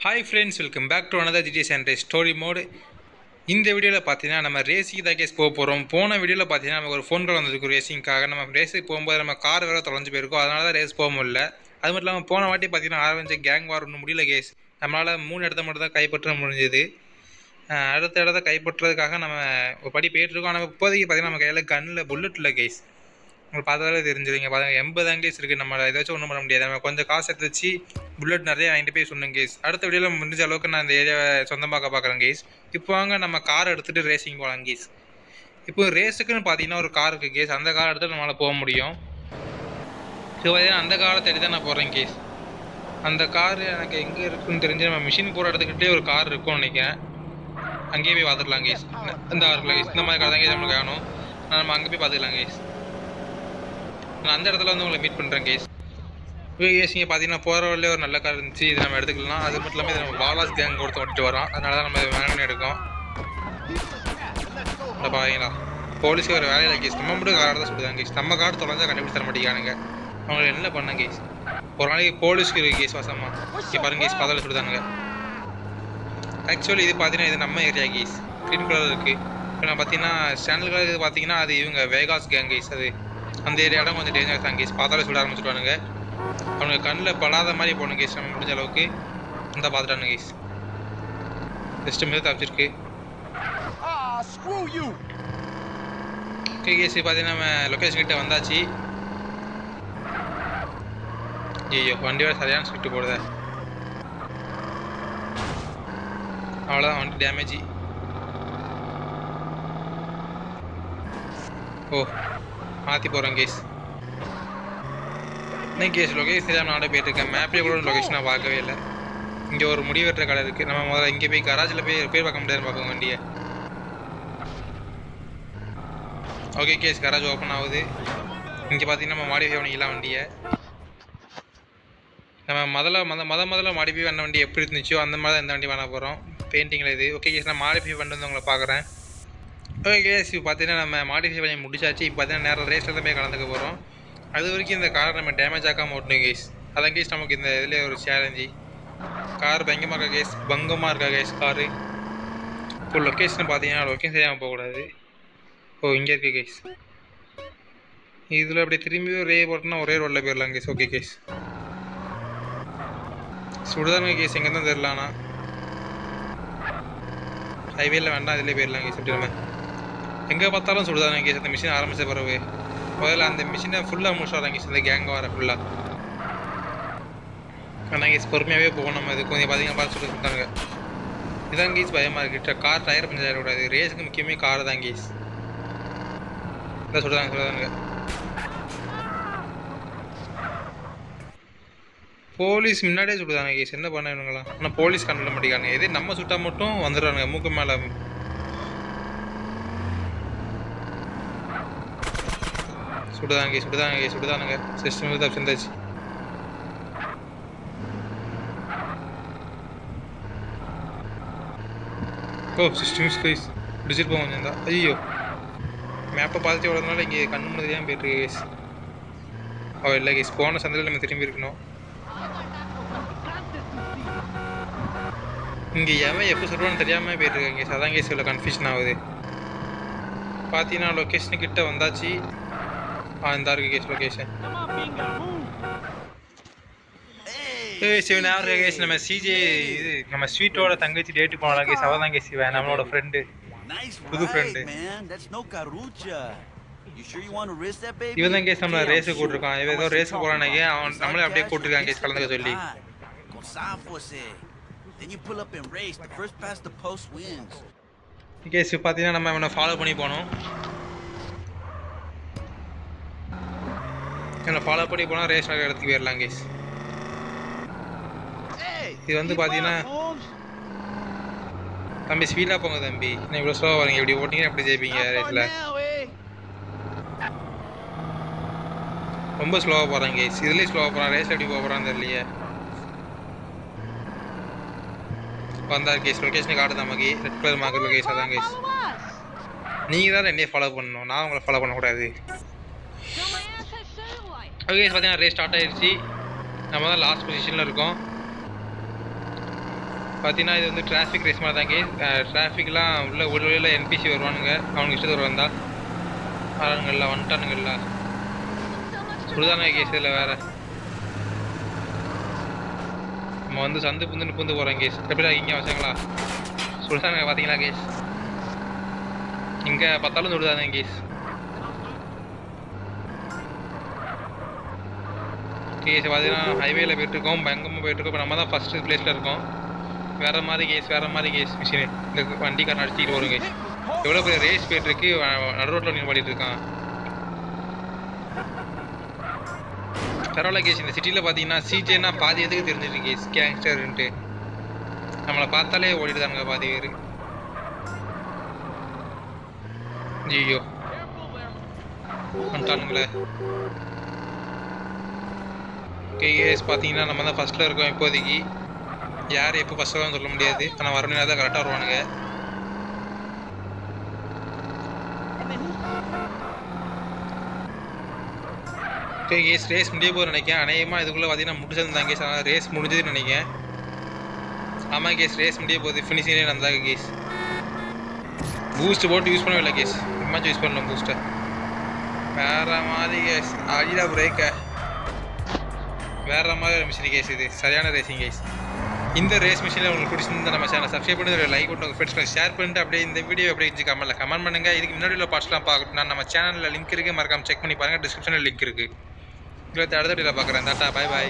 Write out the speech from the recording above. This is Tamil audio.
Hi friends, welcome back to another GTA San Andreas story mode. இந்த வீடியோவில் பார்த்தீங்கன்னா நம்ம ரேஸிங் தான் கேஸ் போக போகிறோம். போன வீடியோவில் பார்த்தீங்கன்னா நமக்கு ஒரு ஃபோன் கால் வந்திருக்கு ரேசிங்காக. நம்ம ரேஸுக்கு போகும்போது நம்ம கார் வேறு தொலைஞ்சு போயிருக்கோம், அதனால தான் ரேஸ் போக முடியல. அது மட்டும் இல்லாமல் போன வாட்டி பார்த்தீங்கன்னா ஆரம்பிச்ச கேங் வார் ஒன்றும் முடியல கேஸ். நம்மளால் 3 இடத்த மட்டும் தான் கைப்பற்ற முடிஞ்சது. அடுத்த இடத்த கைப்பற்றுறதுக்காக நம்ம ஒரு படி போயிட்டுருக்கோம். ஆனால் இப்போதைக்கு பார்த்தீங்கன்னா நம்ம கையில் கண்ணில் புல்லட் இல்லை கேஸ். உங்களுக்கு பார்த்தாலே தெரிஞ்சுதுங்க. பாருங்க 80 ஆங்கிலேஸ் இருக்குது. நம்ம ஏதாச்சும் ஒன்றும் பண்ண முடியாது. நம்ம கொஞ்சம் காசு எடுத்து வச்சு புல்லட் நிறைய வாங்கிட்டு போய் சொன்னேன் கேஸ். அடுத்த வீடியோவில் முடிஞ்ச அளவுக்கு நான் இந்த ஏரியாவை சொந்தமாக்க பார்க்குறேன் கேஸ். இப்போ வாங்க நம்ம கார் எடுத்துகிட்டு ரேசிங் போகலாம் கேஸ். இப்போ ரேஸுக்குன்னு பார்த்தீங்கன்னா ஒரு கார் இருக்குது கேஸ். அந்த கார் எடுத்து நம்மளால் போக முடியும். இப்போ பார்த்தீங்கன்னா அந்த காரை தேடி தான் நான் போகிறேன் கேஸ். அந்த கார் எனக்கு எங்கே இருக்குன்னு தெரிஞ்சு நம்ம மிஷின் போகிற இடத்துக்கிட்டே ஒரு கார் இருக்கும்னு நினைக்கிறேன். அங்கேயே போய் பார்த்துக்கலாம் கேஸ். இந்த கார் இருக்குல்ல கேஸ், இந்த மாதிரி கார் தான் கேஸ் நம்மளுக்கு வேணும். நம்ம அங்கே போய் பார்த்துக்கலாம் கேஸ். நான் அந்த இடத்துல வந்து உங்களை மீட் பண்ணுறேன் கேஸ். இப்போ கேஸ் நீங்கள் பார்த்தீங்கன்னா போகிற வழியிலே ஒரு நல்ல கார் இருந்துச்சு, இதை நம்ம எடுத்துக்கலாம். அது மட்டும் இல்லாமல் இதை நம்ம பாலாஸ் கேங் கொடுத்து ஓட்டிட்டு வரோம், அதனால தான் நம்ம வேணும்னு எடுக்கோம். பார்த்தீங்களா, போலீஸுக்கு ஒரு வேலையில் கேஸ். நம்ம மட்டும் கார் தான் சுடுதாங்க கேஸ். நம்ம கார் தொலைஞ்சா கண்டுபிடிச்சு தர மாட்டேங்கானுங்க. அவங்களுக்கு என்ன பண்ண கேஸ். ஒரு நாளைக்கு போலீஸ்க்கு இருக்குது கேஸ் வசமா. இங்கே பாருங்க கேஸ், பதவியில் சுடுதானுங்க. ஆக்சுவலி இது பார்த்தீங்கன்னா இது நம்ம ஏரியா கேஸ். க்ரீன் கலர் இருக்குது. இப்போ நான் பார்த்தீங்கன்னா சேனல் கலர் இது பார்த்தீங்கன்னா அது இவங்க வேகாஸ் கேங் கேஸ். அது அந்த ஏரியாவில் கொஞ்சம் டேஞ்சர் தான் கேஸ். பார்த்தாலே சுட ஆரம்பிச்சுடுவானுங்க. அவனுக்கு கண்ணில் படாத மாதிரி போகணும் கேஸ். நம்ம முடிஞ்ச அளவுக்கு இந்த பார்த்துட்டானு கேஸ். ஜஸ்ட் மிதம் தப்பிச்சிருக்கு. ஓகே கேஸ், பார்த்தீங்கன்னா நம்ம லொக்கேஷன் கிட்ட வந்தாச்சு. ஐயோ, வண்டியோட சரியான ஸ்பிட்டு போடுத. அவ்வளோதான், வண்டி டேமேஜ். ஓ, மாற்றி போகிறோம் கேஸ். இன்னைக்கு கேஸ் லொக்கேஷன் சரியாக நானே போயிட்டுருக்கேன். மேப்லேயே கூட லொக்கேஷன் நான் பார்க்கவே இல்லை. இங்கே ஒரு முடி வெட்டுற கடை இருக்குது. நம்ம முதல்ல இங்கே போய் கராஜில் போய் ரிப்பேர் பார்க்க முடியாதுன்னு பார்ப்போம் வண்டியை. ஓகே கேஸ், கராஜ் ஓப்பன் ஆகுது. இங்கே பார்த்தீங்கன்னா நம்ம மாடிஃபை பண்ணிக்கலாம் வண்டியை. நம்ம முதல்ல மாடிஃபை பண்ண வண்டி எப்படி இருந்துச்சோ அந்த மாதிரி தான் இந்த வண்டி பண்ண போகிறோம். பெயிண்டிங்கில் இது. ஓகே கேஸ், நான் மாடிஃபை பண்ணிட்டு உங்களை பார்க்குறேன். ஓகே கேஸ், இப்போ பார்த்தீங்கன்னா நம்ம மாடிஃபை பண்ணி முடிச்சாச்சு. இப்போ பார்த்தீங்கன்னா நேரம் ரேஸில் தான் போய் கலந்துக்க போகிறோம். அது வரைக்கும் இந்த காரை நம்ம டேமேஜ் ஆக்காமல் ஓட்டணும் கேஸ். அதான் கேஸ் நமக்கு இந்த இதில் ஒரு சேலஞ்சு. கார் பயங்கரமாக இருக்கா கேஸ், பங்கமாக இருக்கா கேஸ் காரு. இப்போ லொக்கேஷன் பார்த்தீங்கன்னா லொக்கேஷன் சரியாமல் போகக்கூடாது. ஓ, இங்கே இருக்குது கேஸ். இதில் அப்படியே திரும்பி ஒரே போட்டோன்னா ஒரே ரோட்டில் போயிடலாம் கேஸ். ஓகே கேஸ், சுடுதாங்க கேஸ். எங்கே தான் தெரிலாண்ணா, ஹைவேல வேண்டாம், இதிலே போயிடலாம் கேஸ். அப்படி நம்ம எங்கே பார்த்தாலும் சுடுதாங்க கேஸ். அந்த மிஷின் ஆரம்பித்த பிறகு முதல்ல அந்த மிஷினை ஃபுல்லாக முடிச்சுடுறாங்க கேஸ். இந்த கேங்க வர ஃபுல்லாக. ஆனால் கேஸ் பொறுமையாகவே போகணும். நம்ம இது கொஞ்சம் பார்த்தீங்கன்னா பார்த்து சொல்லி கொடுத்தாங்க. இதான் கேஸ் பயமாக இருக்குது. கார் டயர் பஞ்சர் ஆகிடக்கூடாது. ரேஸுக்கு முக்கியமே கார் தான் கேஸ். இதான் சொல்லுதாங்க. போலீஸ் முன்னாடியே சுடுதாங்க கேஸ். என்ன பண்ண இவனுங்களா. ஆனால் போலீஸ் கண்டுட மாட்டேங்காங்க. இதே நம்ம சுட்டா மட்டும் வந்துடுறானுங்க மூக்கு மேலே. சுடுதானுங்க. சிஸ்டம் தான் சேர்ந்தாச்சு. ஓ, சிஸ்டம் கைஸ் டிஜிட் போக கொஞ்சம் தான். ஐயோ, மேப்பை பார்த்துட்டு விடுறதுனால இங்கே கண்ணு முன்னாடி தான் போயிட்டு கேஸ். ஓ இல்லை கேஸ், போன சந்தையில் நம்ம திரும்பி இருக்கணும். இங்கே எவன் எப்போ சொல்லுவான்னு தெரியாமல் போயிட்டுருக்கேன் கேஸ். அதான் கேஸ் இவ்வளோ கன்ஃபியூஷன் ஆகுது. பார்த்தீங்கன்னா லொக்கேஷன் கிட்ட வந்தாச்சு. இந்த இருக்கு கேஸ் லொக்கேஷன். சிவன் கேஸ். நம்ம சிஜே இது நம்ம ஸ்வீட்டோட தங்கச்சி டேட்டு போனலாம் கேஸ். அவள் தான் கேஸ் இவன் நம்மளோட ஃப்ரெண்டு, புது ஃப்ரெண்டு. இவன் தான் கேஸ் நம்மளை ரேஸுக்கு கூட்டிருக்கான். இவன் ஏதோ ரேஸுக்கு போகிறானே, அவன் நம்மளே அப்படியே கூட்டிருக்கான் கேஸ் கலந்துக்க சொல்லி. கேஸ் பார்த்தீங்கன்னா நம்ம இவனை ஃபாலோ பண்ணி போனோம். இவனை ஃபாலோ பண்ணி போனால் ரேஸ் நடக்கிற இடத்துக்கு போயிடலாம் கேஸ். இது வந்து பார்த்தீங்கன்னா தம்பி ஸ்பீடாக போங்க தம்பி. நான் இவ்வளோ ஸ்லோவாக வரீங்க. இப்படி ஓட்டிங்கன்னா எப்படி ஜெயிப்பீங்க ரேஸில். ரொம்ப ஸ்லோவாக போகிறாங்க கேஸ். இதுலேயே ஸ்லோவாக போகிறான். ரேஸில் எப்படி போகிறான்னு தெரியலையே. வந்தார் கேஸ். லொக்கேஷனுக்கு ஆடு நமக்கு ரெட் கலர் மார்க்கர் கேஸ். அதான் கேஸ், நீங்கள் தான் என்னையே ஃபாலோ பண்ணணும், நான் உங்களை ஃபாலோ பண்ணக்கூடாது. ஓகே பார்த்தீங்கன்னா ரேஸ் ஸ்டார்ட் ஆகிடுச்சு. நம்ம தான் லாஸ்ட் பொசிஷனில் இருக்கோம். பார்த்தீங்கன்னா இது வந்து டிராஃபிக் ரேஸ் மாதிரி தான் கேஸ். டிராஃபிக்லாம் உள்ள உள்ள என்பிசி வருவானுங்க, அவனுக்கு இஷ்டத்துக்கு வந்தா ஆளுங்கள்ல வந்துட்டானுங்கள்ல சுடுதானே கேஸ். இதில் வேறு நம்ம வந்து சந்து புந்துன்னு புந்து போகிறோம் கேஸ். எப்படிடா இங்கே வச்சாங்களா சுடுதானே பார்த்தீங்களா கேஸ்? இங்கே பார்த்தாலும் சுடுதானே கேஸ். கேஸ் பார்த்தீங்கன்னா ஹைவேல போயிட்டுருக்கோம், பயங்கரமாக போயிட்டுருக்கோம். இப்போ நம்ம தான் ஃபஸ்ட்டு பிளேஸில் இருக்கோம். வேறு மாதிரி கேஸ் மிஷினு இந்த வண்டிக்காரன் அடிச்சுட்டு வரும் கேஸ். எவ்வளோ பெரிய ரேஸ் போயிட்டுருக்கு, நடு ரோட்டில் நின்று பாடிட்டு இருக்கான். பரவாயில்ல கேஸ். இந்த சிட்டியில் பார்த்தீங்கன்னா சிஜேன்னா பாதி எதுக்கு தெரிஞ்சிருக்கு கேஸ், கேங்ஸ்டர்ன்ட்டு. நம்மளை பார்த்தாலே ஓடிட்டுதானுங்க பாதி பேர். ஐயோ வந்துட்டானுங்களே. ஓகே கேஸ், பார்த்தீங்கன்னா நம்ம தான் ஃபஸ்ட்டில் இருக்கோம் இப்போதைக்கு. யார் எப்போ ஃபஸ்ட் வருவான்னு சொல்ல முடியாது, ஆனால் வரணும் தான் கரெக்டாக வருவானுங்க. ஓகே கேஸ், ரேஸ் முடிய போகுது நினைக்கிறேன். அநேகமாக இதுக்குள்ளே பார்த்தீங்கன்னா முடிச்சிருந்தாங்க கேஸ். ஆனால் ரேஸ் முடிஞ்சதுன்னு நினைக்கிறேன். ஆமாம் கேஸ், ரேஸ் முடிய போகுது. ஃபினிஷிங்கே நடந்தாங்க கேஸ். பூஸ்ட் போட்டு யூஸ் பண்ணவே கேஸ். இம்மாச்சும் யூஸ் பண்ணலாம் பூஸ்ட்டை. வேறு மாதிரி கேஸ். அடிடா பிரேக்க. வேறு மாதிரி மிஷின் கேஸ். இது சரியான ரேசிங் கேஸ். இந்த ரேஸ் மிஷினில் உங்களுக்கு பிடிச்சிருந்தா நம்ம சேனல் சப்ஸ்கிரைப் பண்ணி ஒரு லைக் பண்ணி உங்கள் ஃப்ரெண்ட்ஸ் ஷேர் பண்ணிட்டு அப்படியே இந்த வீடியோ அப்படியே இருந்துச்சு கமெண்ட் பண்ணுங்கள். இதுக்கு முன்னாடி உள்ள பார்ட்ஸ்லாம் பார்க்கணும்னா நம்ம சேனலில் லிங்க் இருக்குது, மறக்காமல் செக் பண்ணி பாருங்கள். டிஸ்கிரிப்ஷனில் லிங்க் இருக்குது. அடுத்த வீடியோவில் பார்க்குறேன். டாட்டா, பாய் பாய்.